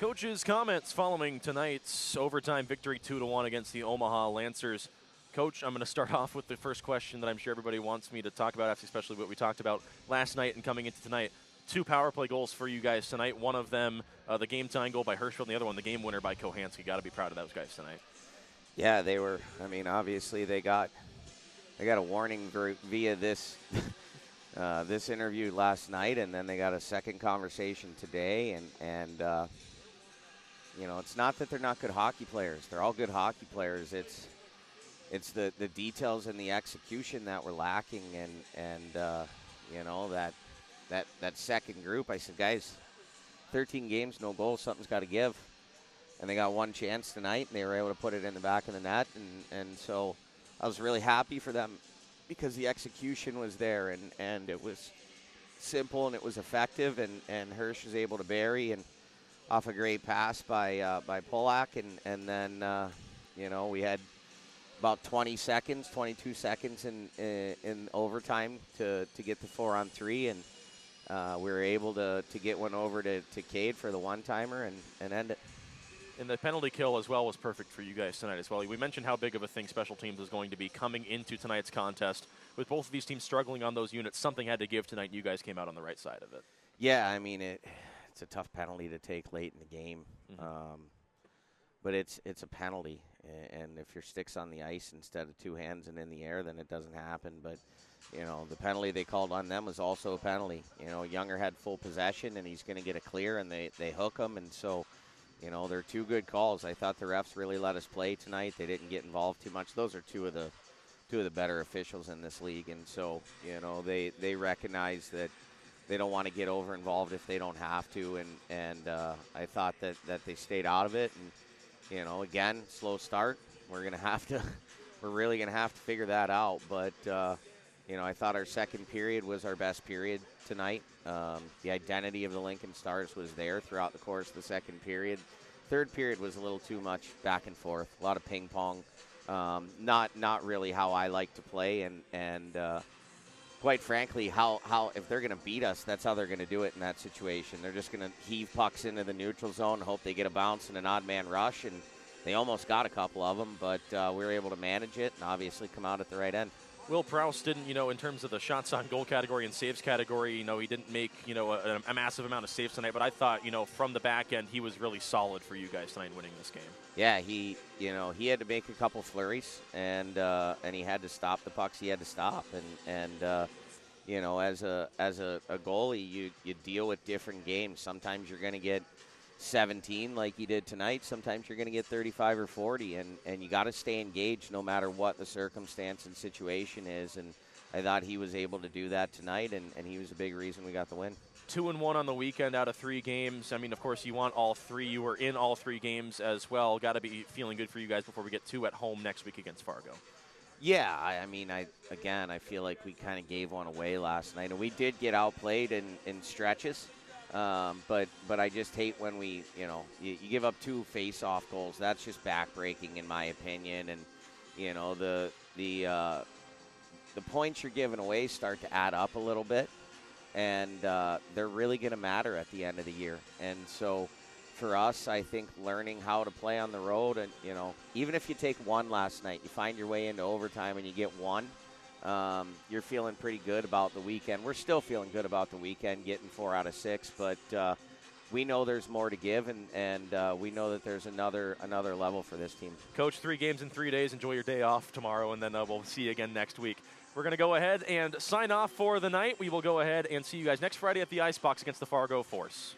Coach's comments following tonight's overtime victory 2-1 against the Omaha Lancers. Coach, I'm going to start off with the first question that I'm sure everybody wants me to talk about, especially what we talked about last night and coming into tonight. 2 power play goals for you guys tonight. One of them, the game-tying goal by Hirschfeld, and the other one, the game winner by Kohanski. Got to be proud of those guys tonight. Yeah, they were. I mean, obviously they got a warning via this this interview last night, and then they got a second conversation today, and you know, it's not that they're not good hockey players. They're all good hockey players. It's the details and the execution that were lacking, and you know, that second group. I said, guys, 13 games, no goals. Something's got to give. And they got one chance tonight, and they were able to put it in the back of the net. And so I was really happy for them because the execution was there, and it was simple and it was effective. And Hirsch was able to bury and off a great pass by Polak. And then, you know, we had about 22 seconds in overtime to get the 4-on-3. And we were able to get one over to Cade for the one-timer and end it. And the penalty kill as well was perfect for you guys tonight as well. We mentioned how big of a thing special teams was going to be coming into tonight's contest. With both of these teams struggling on those units, something had to give tonight, and you guys came out on the right side of it. Yeah, I mean, it's a tough penalty to take late in the game. Mm-hmm. But it's a penalty, and if your stick's on the ice instead of 2 hands and in the air, then it doesn't happen. But, you know, the penalty they called on them was also a penalty. You know, Younger had full possession, and he's going to get a clear, and they hook him, and so – you know, they're 2 good calls. I thought the refs really let us play tonight. They didn't get involved too much. Those are two of the better officials in this league, and so, you know, they recognize that they don't want to get over involved if they don't have to, and I thought that they stayed out of it. And, you know, again, slow start. We're really gonna have to figure that out. But you know, I thought our second period was our best period tonight. The identity of the Lincoln Stars was there throughout the course of the second period. Third period was a little too much back and forth, a lot of ping pong. Not really how I like to play, and quite frankly, how if they're going to beat us, that's how they're going to do it in that situation. They're just going to heave pucks into the neutral zone, and hope they get a bounce and an odd man rush, and they almost got a couple of them, but we were able to manage it and obviously come out at the right end. Will Proust didn't, you know, in terms of the shots on goal category and saves category, you know, he didn't make, you know, a massive amount of saves tonight. But I thought, you know, from the back end, he was really solid for you guys tonight winning this game. Yeah, he had to make a couple flurries, and he had to stop the pucks he had to stop. And you know, as a goalie, you deal with different games. Sometimes you're going to get 17 like you did tonight. Sometimes you're going to get 35 or 40, and you got to stay engaged no matter what the circumstance and situation is. And I thought he was able to do that tonight, and he was a big reason we got the win. 2-1 on the weekend out of 3 games. I mean, of course, you want all 3. You were in all 3 games as well. Got to be feeling good for you guys before we get 2 at home next week against Fargo. Yeah, I mean, I feel like we kind of gave one away last night, and we did get outplayed in stretches. But I just hate when we, you know, you give up 2 face-off goals. That's just backbreaking in my opinion. And, you know, the points you're giving away start to add up a little bit, and they're really going to matter at the end of the year. And so for us, I think learning how to play on the road, and, you know, even if you take 1 last night, you find your way into overtime and you get 1. You're feeling pretty good about the weekend. We're still feeling good about the weekend, getting 4 out of 6, but we know there's more to give, and we know that there's another level for this team. Coach, 3 games in 3 days. Enjoy your day off tomorrow, and then we'll see you again next week. We're going to go ahead and sign off for the night. We will go ahead and see you guys next Friday at the Icebox against the Fargo Force.